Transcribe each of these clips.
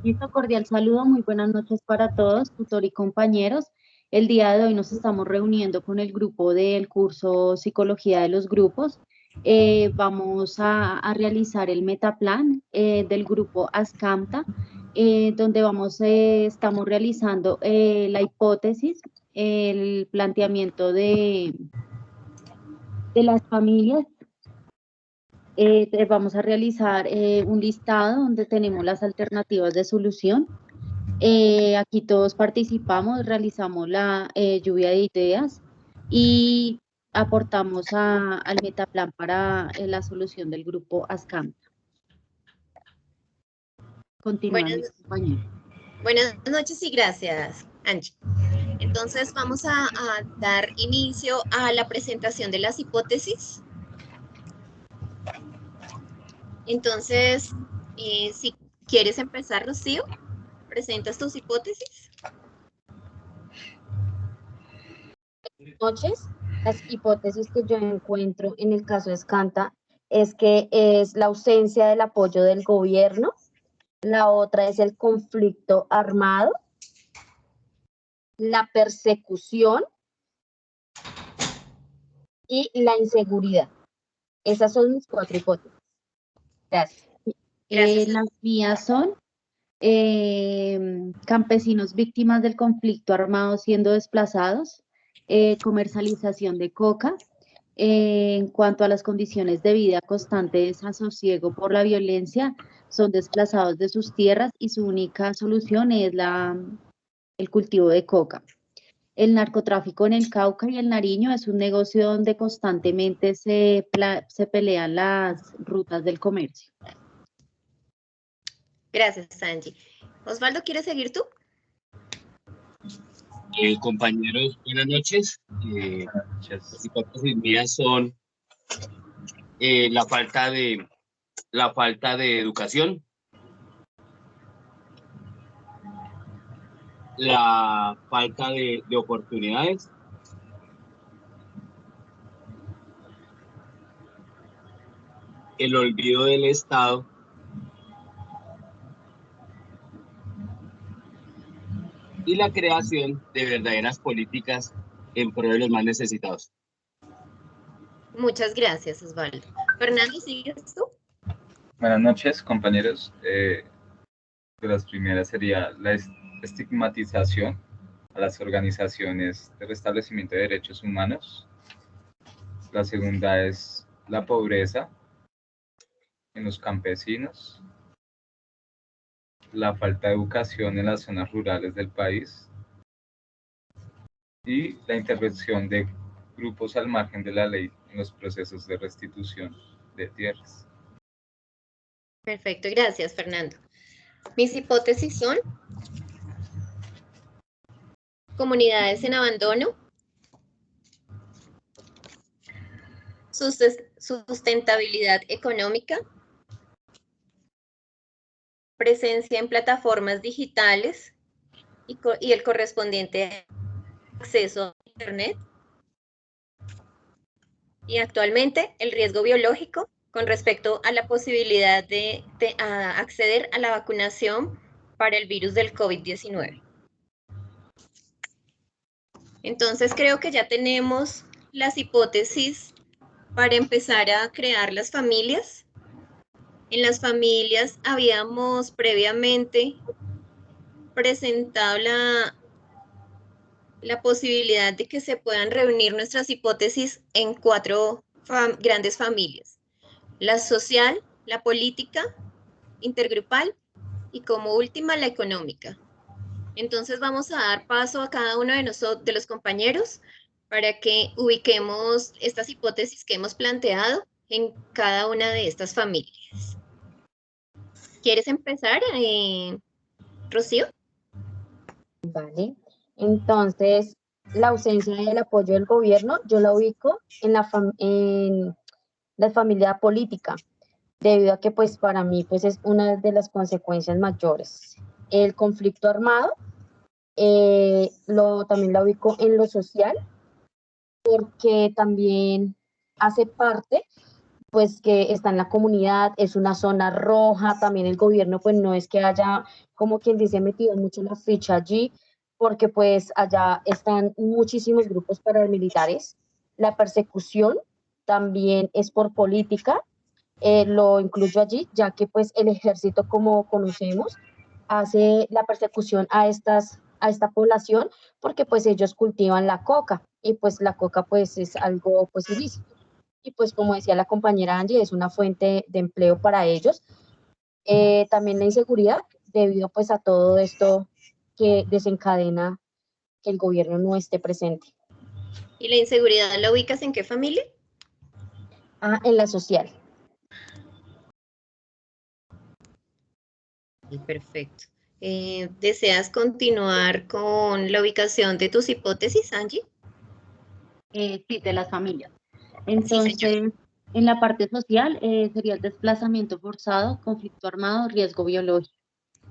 Listo, cordial saludo, muy buenas noches para todos, tutor y compañeros. El día de hoy nos estamos reuniendo con el grupo del curso Psicología de los Grupos. Vamos a realizar el metaplan del grupo ASCAMTA, donde estamos realizando la hipótesis, el planteamiento de las familias. Vamos a realizar un listado donde tenemos las alternativas de solución. Aquí todos participamos, realizamos la lluvia de ideas y aportamos al metaplan para la solución del grupo ASCAM. Continúan mis Buenas, compañeros. buenas noches y gracias, Angie. Entonces vamos a dar inicio a la presentación de las hipótesis. Entonces, si quieres empezar, Rocío, presentas tus hipótesis. Noches, las hipótesis que yo encuentro en el caso de Escanta es que es la ausencia del apoyo del gobierno, la otra es el conflicto armado, la persecución y la inseguridad. Esas son mis 4 hipótesis. Gracias. Gracias. Las vías son campesinos víctimas del conflicto armado siendo desplazados, comercialización de coca. En cuanto a las condiciones de vida constante desasosiego por la violencia, son desplazados de sus tierras y su única solución es el cultivo de coca. El narcotráfico en el Cauca y el Nariño es un negocio donde constantemente se pelean las rutas del comercio. Gracias, Angie. Osvaldo, ¿quieres seguir tú? Compañeros, buenas noches. Las hipótesis mías son la falta de educación, la falta de oportunidades, el olvido del Estado y la creación de verdaderas políticas en pro de los más necesitados. Muchas gracias, Osvaldo. Fernando, ¿sigues tú? Buenas noches, compañeros. De las primeras sería la estigmatización a las organizaciones de restablecimiento de derechos humanos. La segunda es la pobreza en los campesinos, la falta de educación en las zonas rurales del país y la intervención de grupos al margen de la ley en los procesos de restitución de tierras. Perfecto, gracias, Fernando. Mis hipótesis son comunidades en abandono, sustentabilidad económica, presencia en plataformas digitales y el correspondiente acceso a Internet. Y actualmente el riesgo biológico con respecto a la posibilidad de acceder a la vacunación para el virus del COVID-19. Entonces creo que ya tenemos las hipótesis para empezar a crear las familias. En las familias habíamos previamente presentado la posibilidad de que se puedan reunir nuestras hipótesis en 4 grandes familias: la social, la política, intergrupal y como última la económica. Entonces vamos a dar paso a cada uno de los compañeros para que ubiquemos estas hipótesis que hemos planteado en cada una de estas familias. ¿Quieres empezar, Rocío? Vale. Entonces, la ausencia del apoyo del gobierno, yo la ubico en la familia política, debido a que pues para mí pues es una de las consecuencias mayores. El conflicto armado, también la ubico en lo social, porque también hace parte pues que está en la comunidad, es una zona roja, también el gobierno pues no es que haya, como quien dice, metido mucho la ficha allí, porque pues allá están muchísimos grupos paramilitares. La persecución también es por política, lo incluyo allí, ya que pues el ejército, como conocemos, hace la persecución a esta población porque pues ellos cultivan la coca y pues la coca pues es algo pues ilícito. Y pues como decía la compañera Angie, es una fuente de empleo para ellos. También la inseguridad debido pues a todo esto que desencadena que el gobierno no esté presente. ¿Y la inseguridad la ubicas en qué familia? Ah, en la social. Sí, perfecto. ¿Deseas continuar con la ubicación de tus hipótesis, Angie? Sí, de las familias. Sí, señor. Entonces, en la parte social sería el desplazamiento forzado, conflicto armado, riesgo biológico.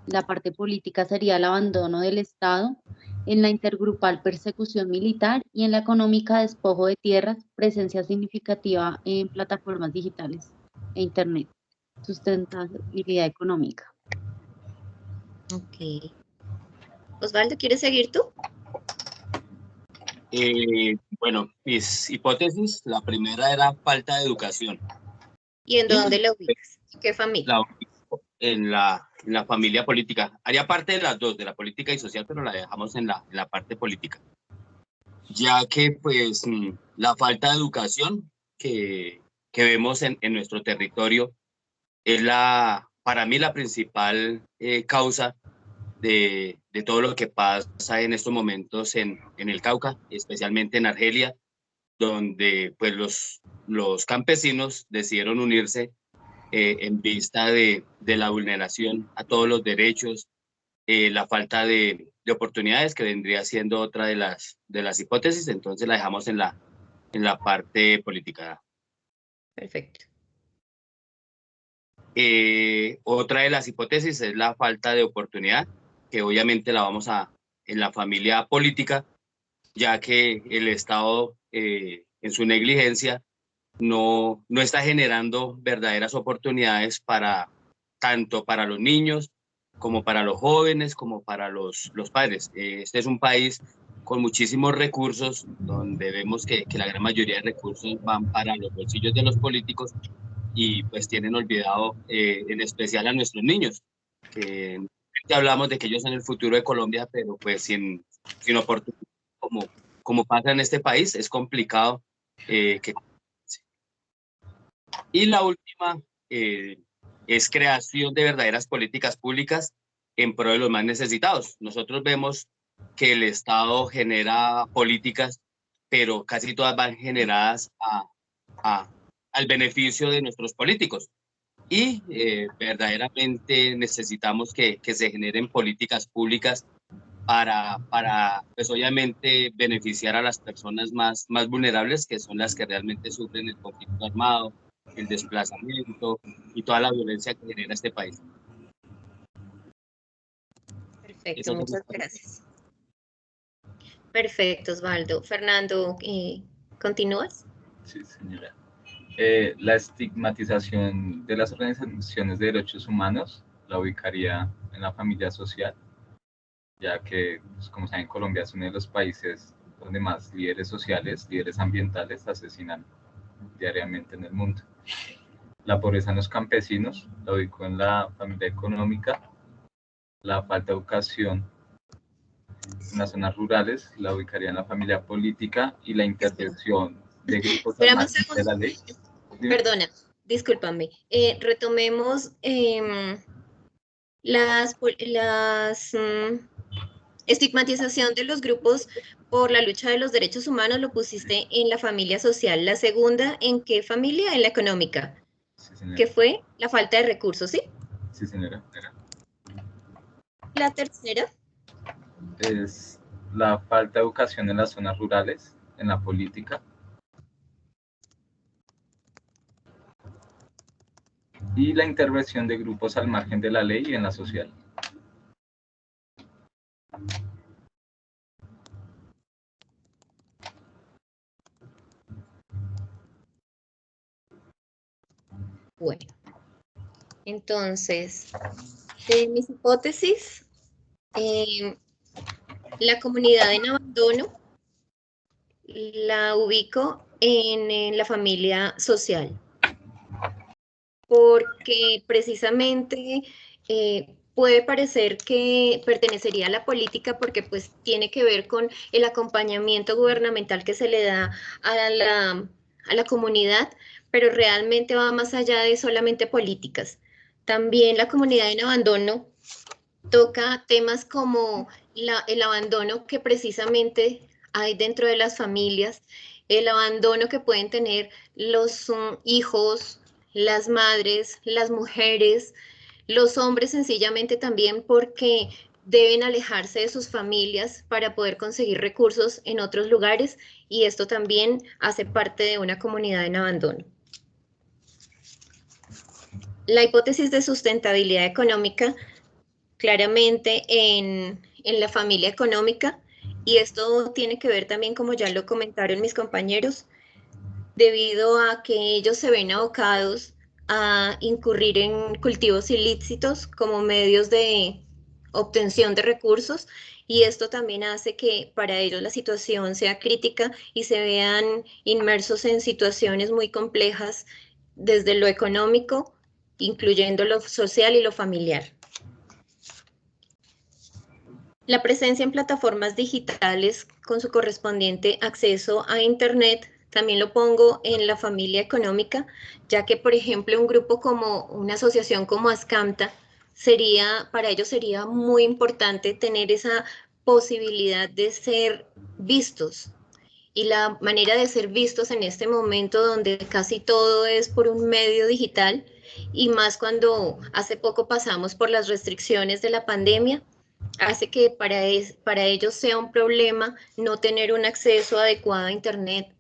La parte política sería el abandono del Estado. En la intergrupal, persecución militar. Y en la económica, despojo de tierras, presencia significativa en plataformas digitales e Internet, sustentabilidad económica. Ok. Osvaldo, ¿quieres seguir tú? Bueno, mis hipótesis, la primera era falta de educación ¿Y en dónde y la ubicas? ¿En qué familia? la ubico en la familia política. Haría parte de las dos, de la política y social, pero la dejamos en la parte política, ya que pues la falta de educación que vemos en nuestro territorio es para mí la principal causa de todo lo que pasa en estos momentos en el Cauca, especialmente en Argelia, donde pues los campesinos decidieron unirse en vista de la vulneración a todos los derechos, la falta de oportunidades, que vendría siendo otra de las hipótesis. Entonces la dejamos en la parte política. Perfecto. Otra de las hipótesis es la falta de oportunidad, que obviamente la vamos en la familia política, ya que el Estado en su negligencia no está generando verdaderas oportunidades tanto para los niños como para los jóvenes, como para los padres. Este es un país con muchísimos recursos, donde vemos que la gran mayoría de recursos van para los bolsillos de los políticos y pues tienen olvidado en especial a nuestros niños, que hablamos de que ellos son el futuro de Colombia, pero pues sin oportunidad, como pasa en este país, es complicado que... Y la última es creación de verdaderas políticas públicas en pro de los más necesitados. Nosotros vemos que el Estado genera políticas, pero casi todas van generadas a, al beneficio de nuestros políticos. Y verdaderamente necesitamos que se generen políticas públicas pues obviamente, beneficiar a las personas más vulnerables, que son las que realmente sufren el conflicto armado, el desplazamiento y toda la violencia que genera este país. Perfecto, Esas son mis muchas palabras. gracias. Perfecto, Osvaldo. Fernando, ¿continúas? Sí, señora. La estigmatización de las organizaciones de derechos humanos la ubicaría en la familia social, ya que, pues, como saben, Colombia es uno de los países donde más líderes sociales, líderes ambientales asesinan diariamente en el mundo. La pobreza en los campesinos la ubicó en la familia económica, la falta de educación en las zonas rurales la ubicaría en la familia política y la Espera. intervención de grupos al Espérame un margen de segundo. la ley. Dime. Perdona, discúlpame. Retomemos estigmatización de los grupos por la lucha de los derechos humanos, lo pusiste en la familia social. La segunda, ¿en qué familia? En la económica, Sí, señora. que fue la falta de recursos, ¿sí? Sí, señora. La tercera, Es la falta de educación en las zonas rurales, en la política, y la intervención de grupos al margen de la ley y en la social. Bueno, entonces, de mis hipótesis, la comunidad en abandono la ubico en la familia social, porque precisamente puede parecer que pertenecería a la política porque pues tiene que ver con el acompañamiento gubernamental que se le da a la comunidad, pero realmente va más allá de solamente políticas. También la comunidad en abandono toca temas como el abandono que precisamente hay dentro de las familias, el abandono que pueden tener los hijos, las madres, las mujeres, los hombres sencillamente también porque deben alejarse de sus familias para poder conseguir recursos en otros lugares y esto también hace parte de una comunidad en abandono. La hipótesis de sustentabilidad económica claramente en la familia económica y esto tiene que ver también, como ya lo comentaron mis compañeros, debido a que ellos se ven abocados a incurrir en cultivos ilícitos como medios de obtención de recursos y esto también hace que para ellos la situación sea crítica y se vean inmersos en situaciones muy complejas desde lo económico, incluyendo lo social y lo familiar. La presencia en plataformas digitales con su correspondiente acceso a Internet también lo pongo en la familia económica, ya que, por ejemplo, un grupo como una asociación como Ascamta, para ellos sería muy importante tener esa posibilidad de ser vistos. Y la manera de ser vistos en este momento donde casi todo es por un medio digital y más cuando hace poco pasamos por las restricciones de la pandemia, hace que para ellos sea un problema no tener un acceso adecuado a Internet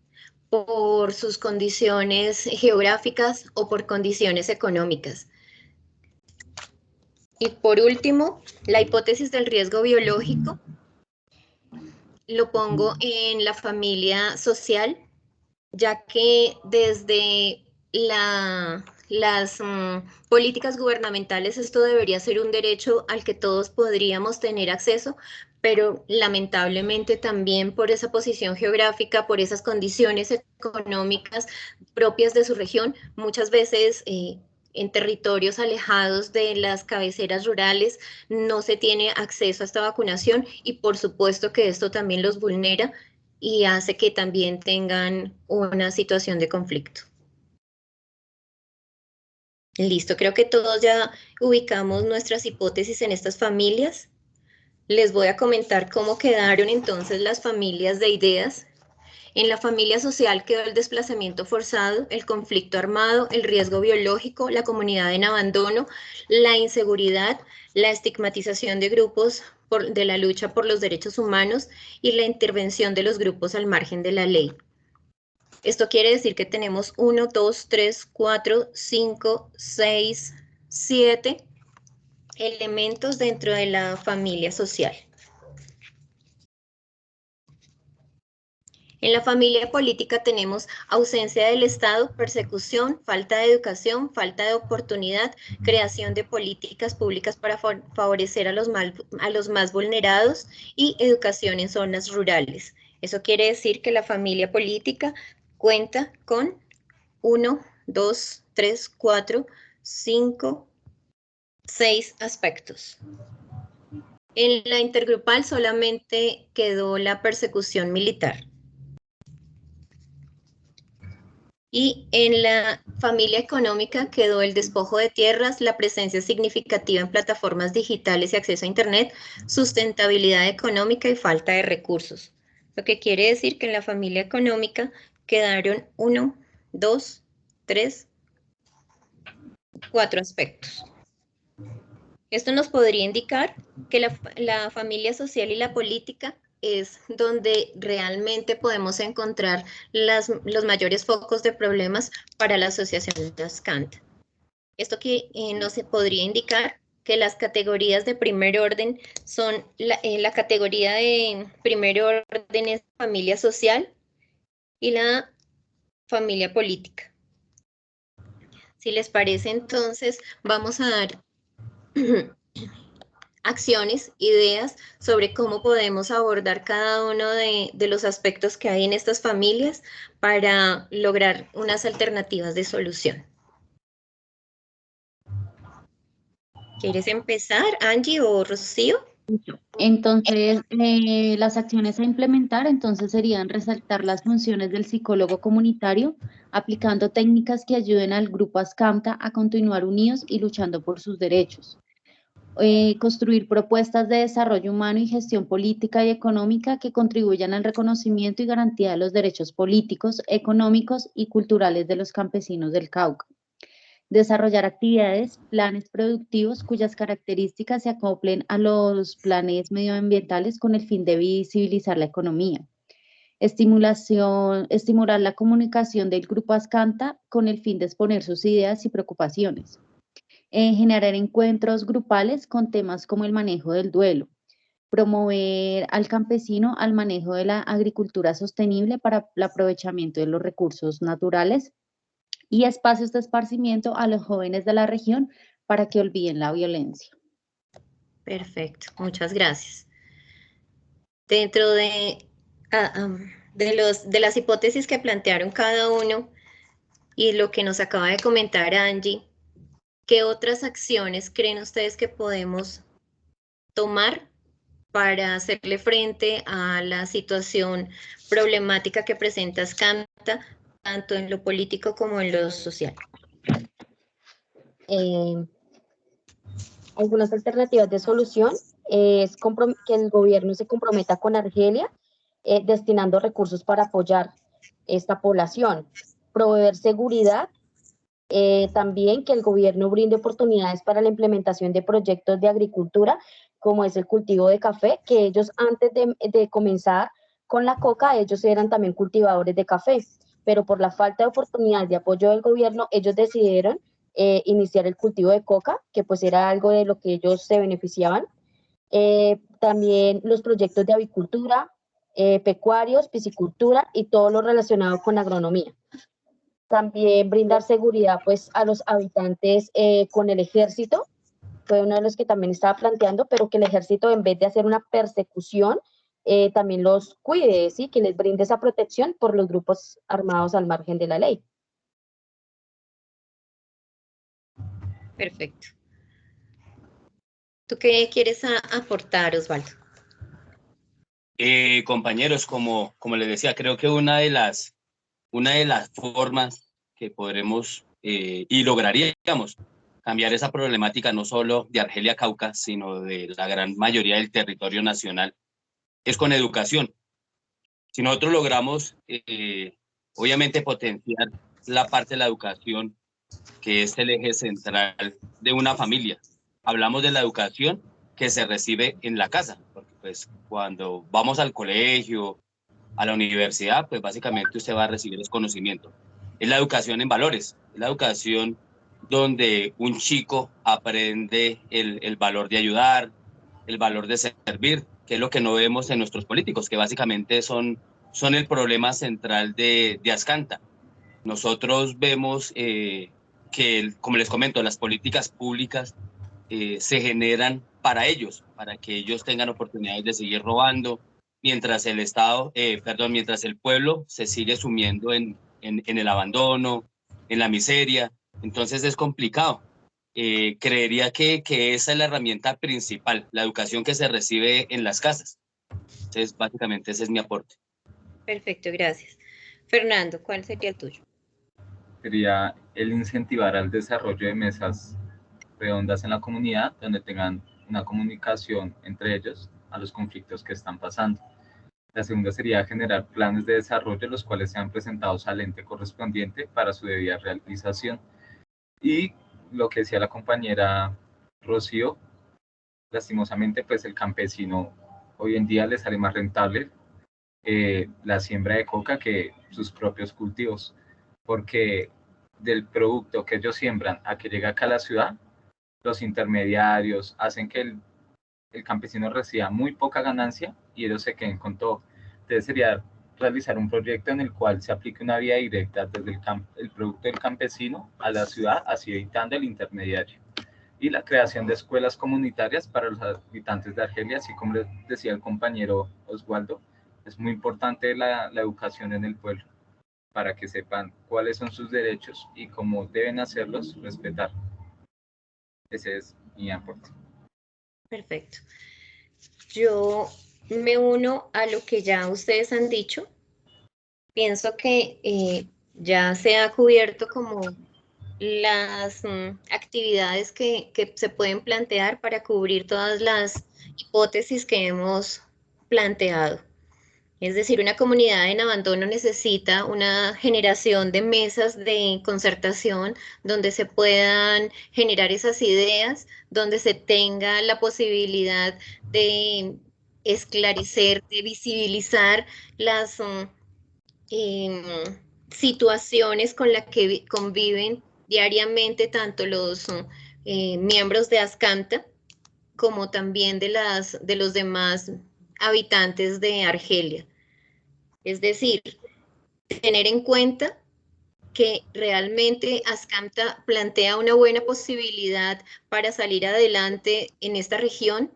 por sus condiciones geográficas o por condiciones económicas. Y por último, la hipótesis del riesgo biológico lo pongo en la familia social, ya que desde las políticas gubernamentales esto debería ser un derecho al que todos podríamos tener acceso, pero lamentablemente también por esa posición geográfica, por esas condiciones económicas propias de su región, muchas veces en territorios alejados de las cabeceras rurales no se tiene acceso a esta vacunación y por supuesto que esto también los vulnera y hace que también tengan una situación de conflicto. Listo, creo que todos ya ubicamos nuestras hipótesis en estas familias. Les voy a comentar cómo quedaron entonces las familias de ideas. En la familia social quedó el desplazamiento forzado, el conflicto armado, el riesgo biológico, la comunidad en abandono, la inseguridad, la estigmatización de grupos de la lucha por los derechos humanos y la intervención de los grupos al margen de la ley. Esto quiere decir que tenemos 1, 2, 3, 4, 5, 6, 7 elementos dentro de la familia social. En la familia política tenemos ausencia del Estado, persecución, falta de educación, falta de oportunidad, creación de políticas públicas para favorecer a los más vulnerados y educación en zonas rurales. Eso quiere decir que la familia política cuenta con 1, 2, 3, 4, 5, 6 aspectos. En la intergrupal solamente quedó la persecución militar. Y en la familia económica quedó el despojo de tierras, la presencia significativa en plataformas digitales y acceso a Internet, sustentabilidad económica y falta de recursos. Lo que quiere decir que en la familia económica quedaron 1, 2, 3, 4 aspectos. Esto nos podría indicar que la familia social y la política es donde realmente podemos encontrar los mayores focos de problemas para la asociación de Ascamta. Esto que nos podría indicar que las categorías de primer orden son la categoría de primer orden es familia social y la familia política. Si les parece, entonces vamos a dar acciones, ideas sobre cómo podemos abordar cada uno de los aspectos que hay en estas familias para lograr unas alternativas de solución. ¿Quieres empezar, Angie o Rocío? Entonces, las acciones a implementar entonces serían resaltar las funciones del psicólogo comunitario, aplicando técnicas que ayuden al grupo ASCAMTA a continuar unidos y luchando por sus derechos. Construir propuestas de desarrollo humano y gestión política y económica que contribuyan al reconocimiento y garantía de los derechos políticos, económicos y culturales de los campesinos del Cauca. Desarrollar actividades, planes productivos cuyas características se acoplen a los planes medioambientales con el fin de visibilizar la economía. Estimular la comunicación del grupo ASCANTA con el fin de exponer sus ideas y preocupaciones. Generar encuentros grupales con temas como el manejo del duelo. Promover al campesino al manejo de la agricultura sostenible para el aprovechamiento de los recursos naturales y espacios de esparcimiento a los jóvenes de la región para que olviden la violencia. Perfecto, muchas gracias. Dentro de las hipótesis que plantearon cada uno y lo que nos acaba de comentar Angie, ¿qué otras acciones creen ustedes que podemos tomar para hacerle frente a la situación problemática que presenta ASCAMTA, tanto en lo político como en lo social? Algunas alternativas de solución es que el gobierno se comprometa con Argelia destinando recursos para apoyar esta población, proveer seguridad, también que el gobierno brinde oportunidades para la implementación de proyectos de agricultura, como es el cultivo de café, que ellos antes de comenzar con la coca, ellos eran también cultivadores de café, pero por la falta de oportunidades de apoyo del gobierno, ellos decidieron iniciar el cultivo de coca, que pues era algo de lo que ellos se beneficiaban. También los proyectos de avicultura, pecuarios, piscicultura y todo lo relacionado con agronomía. También brindar seguridad pues a los habitantes con el ejército, fue uno de los que también estaba planteando, pero que el ejército en vez de hacer una persecución, también los cuide, ¿sí? Que les brinde esa protección por los grupos armados al margen de la ley. Perfecto. ¿Tú qué quieres aportar, Osvaldo? Compañeros, como les decía, creo que una de las formas que podremos y lograríamos cambiar esa problemática no solo de Argelia Cauca, sino de la gran mayoría del territorio nacional, es con educación. Si nosotros logramos, obviamente, potenciar la parte de la educación, que es el eje central de una familia. Hablamos de la educación que se recibe en la casa, porque pues cuando vamos al colegio, a la universidad, pues básicamente usted va a recibir el conocimiento. Es la educación en valores, es la educación donde un chico aprende el valor de ayudar, el valor de servir, que es lo que no vemos en nuestros políticos, que básicamente son el problema central de ASCANTA. Nosotros vemos que, como les comento, las políticas públicas se generan para ellos, para que ellos tengan oportunidades de seguir robando, mientras mientras el pueblo se sigue sumiendo en el abandono, en la miseria. Entonces es complicado. Creería que esa es la herramienta principal, la educación que se recibe en las casas. Entonces, básicamente ese es mi aporte. Perfecto, gracias. Fernando, ¿cuál sería el tuyo? Sería el incentivar al desarrollo de mesas redondas en la comunidad, donde tengan una comunicación entre ellos a los conflictos que están pasando. La segunda sería generar planes de desarrollo, los cuales sean presentados al ente correspondiente para su debida realización. Y lo que decía la compañera Rocío, lastimosamente, pues el campesino hoy en día le sale más rentable la siembra de coca que sus propios cultivos, porque del producto que ellos siembran a que llega acá a la ciudad, los intermediarios hacen que el campesino reciba muy poca ganancia y ellos se queden con todo. Entonces sería realizar un proyecto en el cual se aplique una vía directa desde el producto del campesino a la ciudad, así evitando el intermediario. Y la creación de escuelas comunitarias para los habitantes de Argelia, así como les decía el compañero Oswaldo, es muy importante la educación en el pueblo, para que sepan cuáles son sus derechos y cómo deben hacerlos respetar. Ese es mi aporte. Perfecto. Yo me uno a lo que ya ustedes han dicho. Pienso que ya se ha cubierto como las actividades que se pueden plantear para cubrir todas las hipótesis que hemos planteado. Es decir, una comunidad en abandono necesita una generación de mesas de concertación donde se puedan generar esas ideas, donde se tenga la posibilidad de esclarecer, de visibilizar las em, situaciones con las que conviven diariamente tanto los miembros de Ascanta como también de los demás habitantes de Argelia. Es decir, tener en cuenta que realmente Ascanta plantea una buena posibilidad para salir adelante en esta región,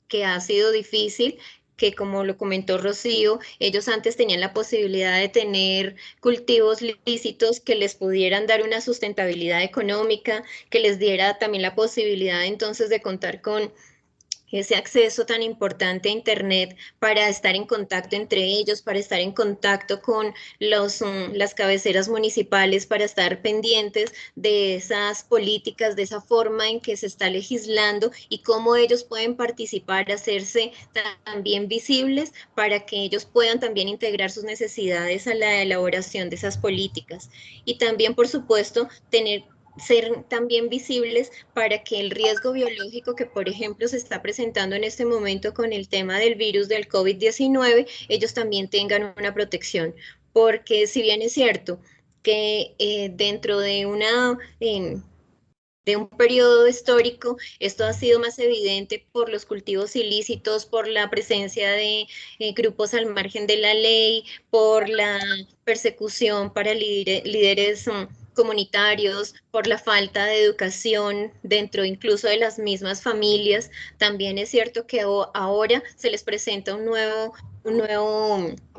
que ha sido difícil, que como lo comentó Rocío, ellos antes tenían la posibilidad de tener cultivos lícitos que les pudieran dar una sustentabilidad económica, que les diera también la posibilidad entonces de contar con ese acceso tan importante a Internet para estar en contacto entre ellos, para estar en contacto con las cabeceras municipales, para estar pendientes de esas políticas, de esa forma en que se está legislando y cómo ellos pueden participar, hacerse también visibles para que ellos puedan también integrar sus necesidades a la elaboración de esas políticas. Y también, por supuesto, ser también visibles para que el riesgo biológico que, por ejemplo, se está presentando en este momento con el tema del virus del COVID-19, ellos también tengan una protección. Porque si bien es cierto que dentro de de un periodo histórico, esto ha sido más evidente por los cultivos ilícitos, por la presencia de grupos al margen de la ley, por la persecución para líderes comunitarios, por la falta de educación dentro incluso de las mismas familias. También es cierto que ahora se les presenta un nuevo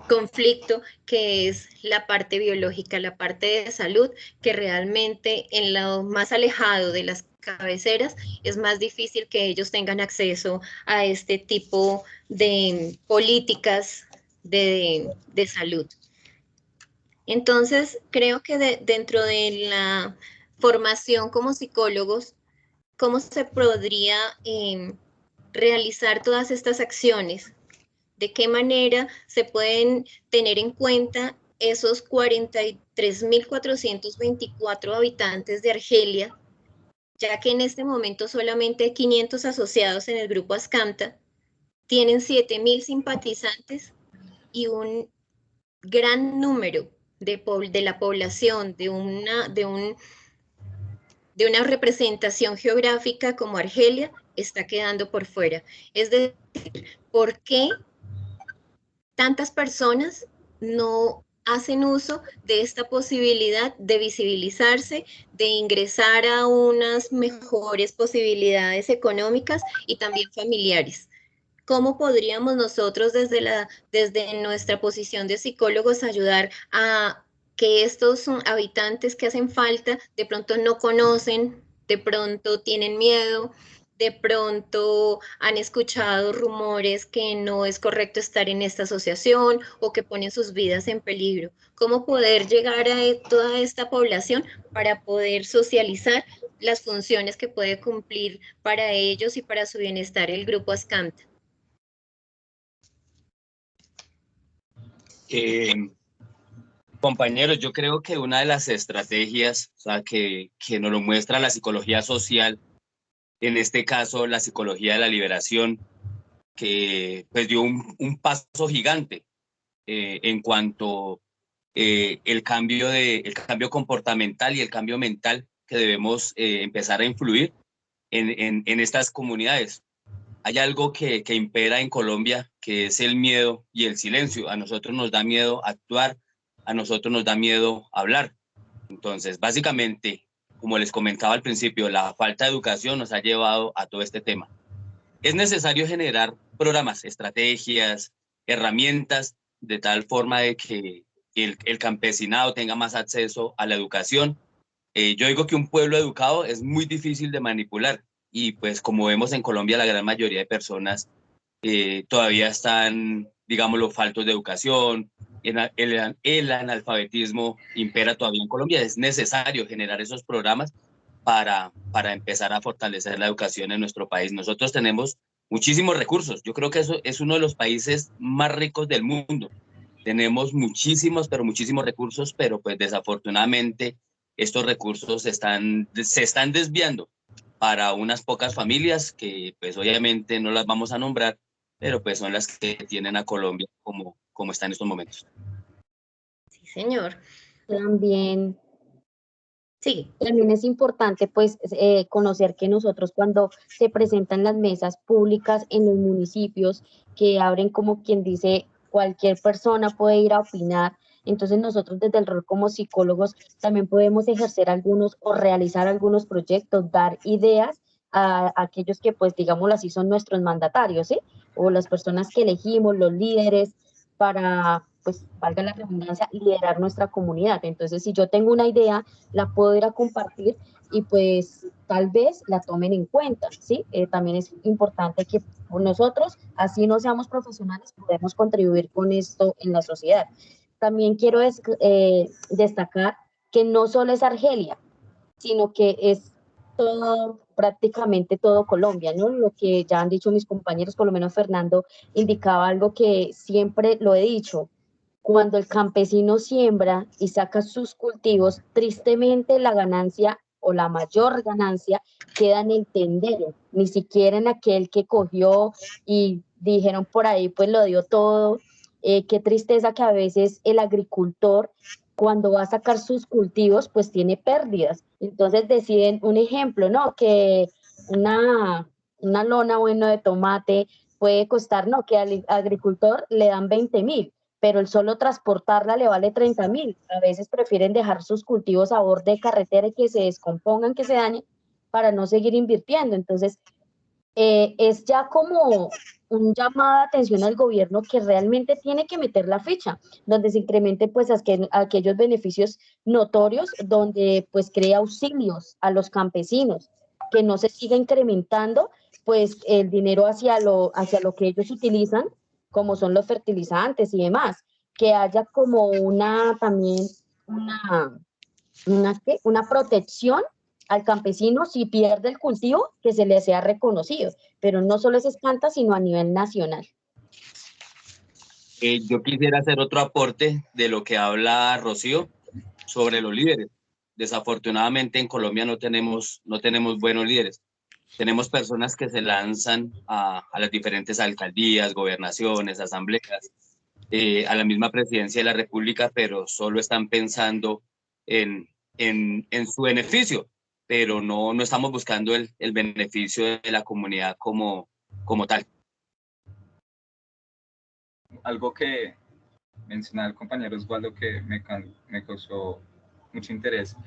conflicto que es la parte biológica, la parte de salud, que realmente en lo más alejado de las cabeceras es más difícil que ellos tengan acceso a este tipo de políticas de salud. Entonces, creo que dentro de la formación como psicólogos, ¿cómo se podría realizar todas estas acciones? ¿De qué manera se pueden tener en cuenta esos 43.424 habitantes de Argelia, ya que en este momento solamente hay 500 asociados en el grupo Ascanta, tienen 7.000 simpatizantes y un gran número de la población de una representación geográfica como Argelia está quedando por fuera? Es decir, ¿por qué tantas personas no hacen uso de esta posibilidad de visibilizarse, de ingresar a unas mejores posibilidades económicas y también familiares? ¿Cómo podríamos nosotros desde nuestra posición de psicólogos ayudar a que estos habitantes que hacen falta de pronto no conocen, de pronto tienen miedo, de pronto han escuchado rumores que no es correcto estar en esta asociación o que ponen sus vidas en peligro? ¿Cómo poder llegar a toda esta población para poder socializar las funciones que puede cumplir para ellos y para su bienestar el grupo Ascanta? Compañeros, yo creo que una de las estrategias, o sea, que nos lo muestra la psicología social, en este caso la psicología de la liberación, que pues dio un paso gigante en cuanto el cambio comportamental y el cambio mental que debemos empezar a influir en estas comunidades. hay algo que impera en Colombia, que es el miedo y el silencio. A nosotros nos da miedo actuar, a nosotros nos da miedo hablar. Entonces, básicamente, como les comentaba al principio, la falta de educación nos ha llevado a todo este tema. Es necesario generar programas, estrategias, herramientas, de tal forma de que el campesinado tenga más acceso a la educación. Yo digo que un pueblo educado es muy difícil de manipular y pues como vemos en Colombia la gran mayoría de personas todavía están, digámoslo, faltos de educación, el analfabetismo impera todavía en Colombia. Es necesario generar esos programas para empezar a fortalecer la educación en nuestro país. Nosotros tenemos muchísimos recursos. Yo creo que eso es uno de los países más ricos del mundo. Tenemos muchísimos, pero muchísimos recursos, pero pues desafortunadamente estos recursos se están desviando para unas pocas familias que pues obviamente no las vamos a nombrar, pero pues son las que tienen a Colombia como está en estos momentos. Sí, señor. También, Sí. también es importante pues conocer que nosotros cuando se presentan las mesas públicas en los municipios que abren como quien dice cualquier persona puede ir a opinar, entonces nosotros desde el rol como psicólogos también podemos ejercer algunos o realizar algunos proyectos, dar ideas a aquellos que pues digámoslo así son nuestros mandatarios, ¿sí? O las personas que elegimos, los líderes para pues valga la redundancia, liderar nuestra comunidad. Entonces, si yo tengo una idea, la puedo ir a compartir y pues tal vez la tomen en cuenta, ¿sí? También es importante que nosotros, así no seamos profesionales, podemos contribuir con esto en la sociedad. También quiero destacar que no solo es Argelia, sino que es todo, prácticamente todo Colombia, ¿no? Lo que ya han dicho mis compañeros, por lo menos Fernando indicaba algo que siempre lo he dicho, cuando el campesino siembra y saca sus cultivos, tristemente la ganancia o la mayor ganancia queda en el tendero, ni siquiera en aquel que cogió y dijeron por ahí, pues lo dio todo. Qué tristeza que a veces el agricultor, cuando va a sacar sus cultivos, pues tiene pérdidas. Entonces deciden, un ejemplo, ¿no? Que una lona, bueno, de tomate puede costar, no, que al agricultor le dan 20.000, pero el solo transportarla le vale 30.000. A veces prefieren dejar sus cultivos a borde de carretera y que se descompongan, que se dañen, para no seguir invirtiendo. Entonces, es ya como un llamado de atención al gobierno que realmente tiene que meter la ficha, donde se incrementen pues aquellos beneficios notorios, donde pues crea auxilios a los campesinos, que no se siga incrementando pues el dinero hacia lo que ellos utilizan, como son los fertilizantes y demás, que haya como también una protección al campesino si pierde el cultivo, que se le sea reconocido, pero no solo es Escanta, sino a nivel nacional. Yo quisiera hacer otro aporte de lo que habla Rocío sobre los líderes. Desafortunadamente en Colombia no tenemos buenos líderes. Tenemos personas que se lanzan a las diferentes alcaldías, gobernaciones, asambleas, a la misma presidencia de la República, pero solo están pensando en su beneficio, pero no estamos buscando el beneficio de la comunidad como tal. Algo que mencionaba el compañero Osvaldo que me causó mucho interés.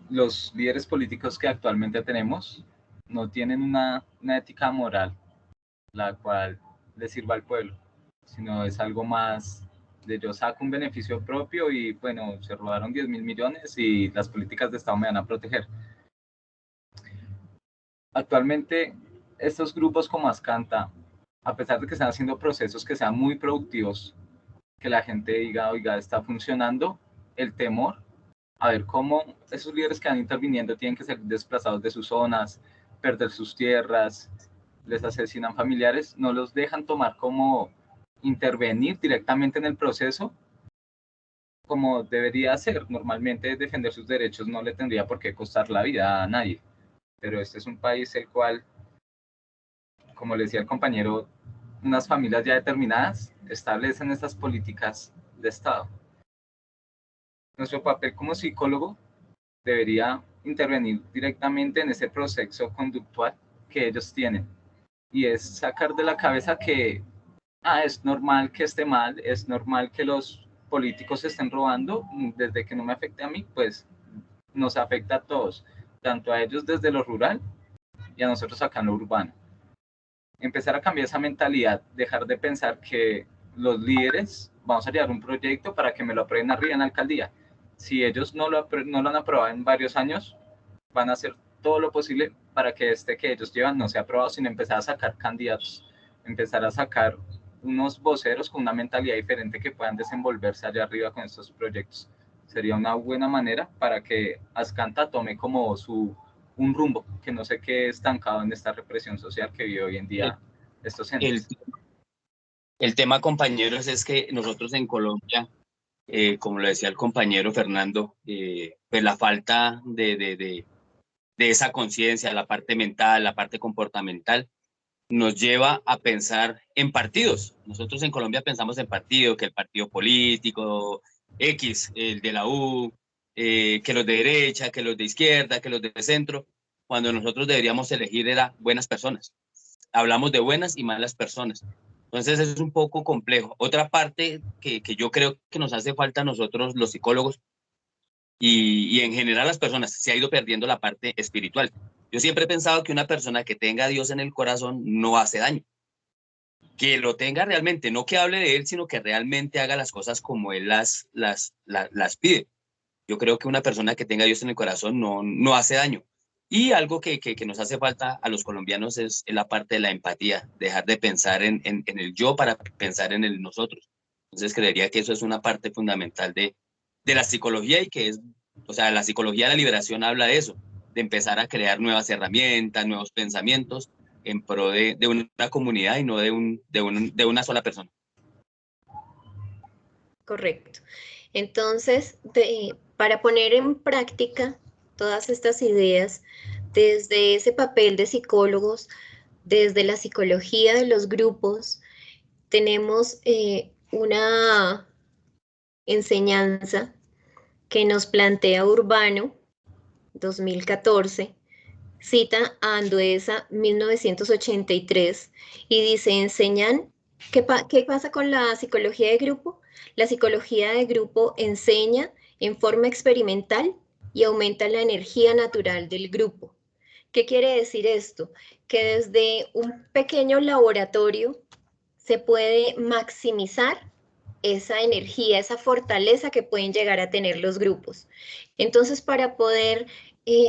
Los líderes políticos que actualmente tenemos no tienen una ética moral la cual le sirva al pueblo, sino es algo más de yo saco un beneficio propio y bueno, se robaron 10.000 millones y las políticas de Estado me van a proteger. Actualmente, estos grupos como Ascanta, a pesar de que están haciendo procesos que sean muy productivos, que la gente diga, oiga, está funcionando, el temor a ver cómo esos líderes que van interviniendo tienen que ser desplazados de sus zonas, perder sus tierras, les asesinan familiares, no los dejan tomar como intervenir directamente en el proceso como debería ser. Normalmente defender sus derechos no le tendría por qué costar la vida a nadie, pero este es un país el cual, como le decía el compañero, unas familias ya determinadas establecen estas políticas de Estado. Nuestro papel como psicólogo debería intervenir directamente en ese proceso conductual que ellos tienen, y es sacar de la cabeza que es normal que esté mal, es normal que los políticos estén robando, desde que no me afecte a mí, pues nos afecta a todos, tanto a ellos desde lo rural y a nosotros acá en lo urbano. Empezar a cambiar esa mentalidad, dejar de pensar que los líderes vamos a llevar un proyecto para que me lo aprueben arriba en la alcaldía. Si ellos no lo han aprobado en varios años, van a hacer todo lo posible para que que ellos llevan no sea aprobado, sino empezar a sacar candidatos, empezar a sacar unos voceros con una mentalidad diferente que puedan desenvolverse allá arriba con estos proyectos. Sería una buena manera para que Azcanta tome como un rumbo, que no se quede estancado en esta represión social que vive hoy en día estos entes. El tema, compañeros, es que nosotros en Colombia, como lo decía el compañero Fernando, pues la falta de esa conciencia, la parte mental, la parte comportamental, nos lleva a pensar en partidos. Nosotros en Colombia pensamos en partidos, que el partido político X, el de la U, que los de derecha, que los de izquierda, que los de centro, cuando nosotros deberíamos elegir era buenas personas. Hablamos de buenas y malas personas. Entonces es un poco complejo. Otra parte que yo creo que nos hace falta a nosotros los psicólogos y en general las personas, se ha ido perdiendo la parte espiritual. Yo siempre he pensado que una persona que tenga a Dios en el corazón no hace daño. Que lo tenga realmente, no que hable de él, sino que realmente haga las cosas como él las pide. Yo creo que una persona que tenga a Dios en el corazón no hace daño. Y algo que nos hace falta a los colombianos es la parte de la empatía, dejar de pensar en el yo para pensar en el nosotros. Entonces creería que eso es una parte fundamental de la psicología y que es, o sea, la psicología de la liberación habla de eso, de empezar a crear nuevas herramientas, nuevos pensamientos en pro de una comunidad y no de una sola persona. Correcto. Entonces, para poner en práctica todas estas ideas, desde ese papel de psicólogos, desde la psicología de los grupos, tenemos una enseñanza que nos plantea Urbano, 2014, cita a Anduesa, 1983, y dice, enseñan, ¿qué pasa con la psicología de grupo? La psicología de grupo enseña en forma experimental y aumenta la energía natural del grupo. ¿Qué quiere decir esto? Que desde un pequeño laboratorio se puede maximizar esa energía, esa fortaleza que pueden llegar a tener los grupos. Entonces, para poder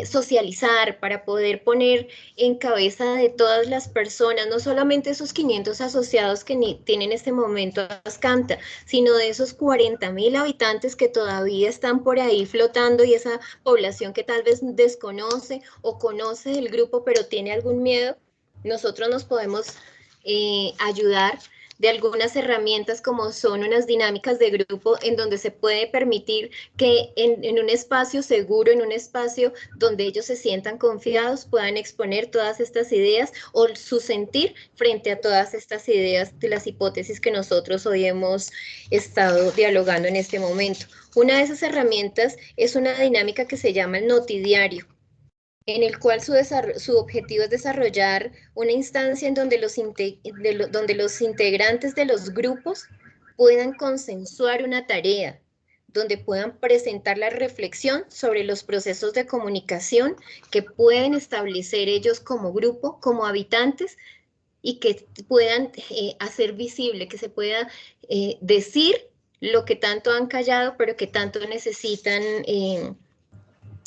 socializar, para poder poner en cabeza de todas las personas, no solamente esos 500 asociados que tienen en este momento Azcanta, sino de esos 40.000 habitantes que todavía están por ahí flotando y esa población que tal vez desconoce o conoce el grupo pero tiene algún miedo, nosotros nos podemos ayudar de algunas herramientas como son unas dinámicas de grupo en donde se puede permitir que en un espacio seguro, en un espacio donde ellos se sientan confiados, puedan exponer todas estas ideas o su sentir frente a todas estas ideas de las hipótesis que nosotros hoy hemos estado dialogando en este momento. Una de esas herramientas es una dinámica que se llama el notidiario, en el cual su objetivo es desarrollar una instancia en donde donde los integrantes de los grupos puedan consensuar una tarea, donde puedan presentar la reflexión sobre los procesos de comunicación que pueden establecer ellos como grupo, como habitantes, y que puedan hacer visible, que se pueda decir lo que tanto han callado, pero que tanto necesitan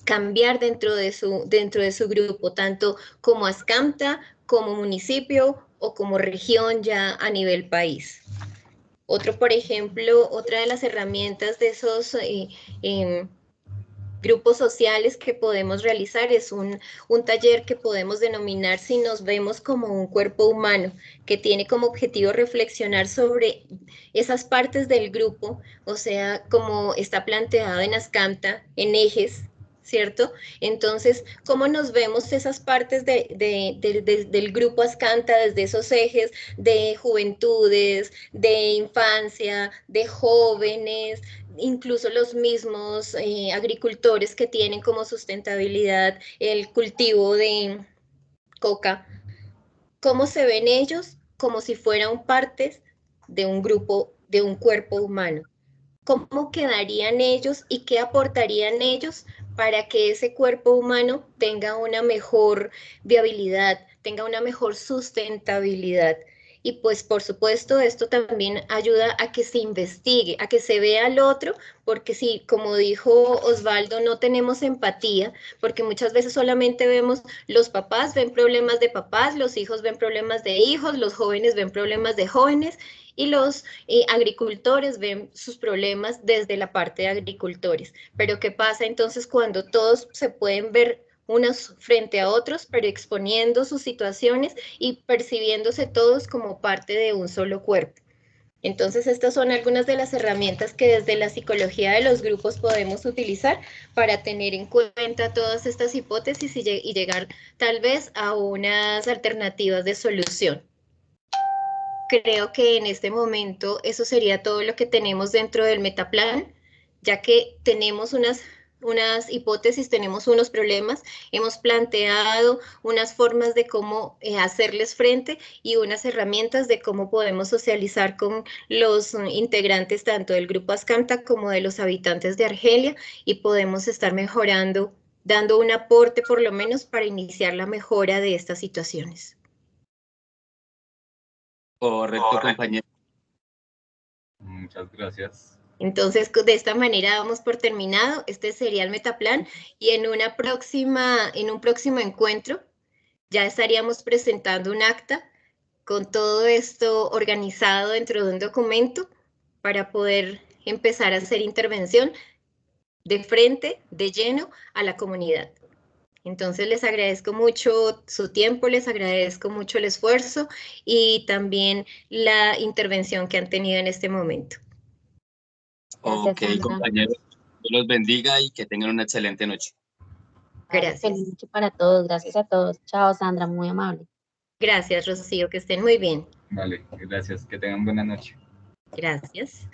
cambiar dentro de su grupo, tanto como Azcanta, como municipio o como región ya a nivel país. Por ejemplo, otra de las herramientas de esos grupos sociales que podemos realizar es un taller que podemos denominar Si nos vemos como un cuerpo humano, que tiene como objetivo reflexionar sobre esas partes del grupo, o sea, como está planteado en Azcanta, en ejes, ¿cierto? Entonces, ¿cómo nos vemos esas partes del grupo Azcanta desde esos ejes de juventudes, de infancia, de jóvenes, incluso los mismos agricultores que tienen como sustentabilidad el cultivo de coca? cómo se ven ellos como si fueran partes de un grupo, de un cuerpo humano. ¿Cómo quedarían ellos y qué aportarían ellos para que ese cuerpo humano tenga una mejor viabilidad, tenga una mejor sustentabilidad? Y pues por supuesto esto también ayuda a que se investigue, a que se vea al otro, porque si, como dijo Osvaldo, no tenemos empatía, porque muchas veces solamente vemos los papás ven problemas de papás, los hijos ven problemas de hijos, los jóvenes ven problemas de jóvenes y los agricultores ven sus problemas desde la parte de agricultores. Pero ¿qué pasa entonces cuando todos se pueden ver unos frente a otros, pero exponiendo sus situaciones y percibiéndose todos como parte de un solo cuerpo? Entonces, estas son algunas de las herramientas que desde la psicología de los grupos podemos utilizar para tener en cuenta todas estas hipótesis y llegar tal vez a unas alternativas de solución. Creo que en este momento eso sería todo lo que tenemos dentro del metaplan, ya que tenemos unas hipótesis, tenemos unos problemas, hemos planteado unas formas de cómo hacerles frente y unas herramientas de cómo podemos socializar con los integrantes tanto del grupo Ascanta como de los habitantes de Argelia y podemos estar mejorando, dando un aporte por lo menos para iniciar la mejora de estas situaciones. Correcto, compañero. Muchas gracias. Entonces, de esta manera damos por terminado. Este sería el metaplan y en un próximo encuentro ya estaríamos presentando un acta con todo esto organizado dentro de un documento para poder empezar a hacer intervención de frente, de lleno, a la comunidad. Entonces les agradezco mucho su tiempo, les agradezco mucho el esfuerzo y también la intervención que han tenido en este momento. Gracias, Ok, Sandra. compañeros. Dios los bendiga y que tengan una excelente noche. Gracias. Feliz noche para todos. Gracias a todos. Chao, Sandra. Muy amable. Gracias, Rocío, que estén muy bien. Vale, gracias. Que tengan buena noche. Gracias.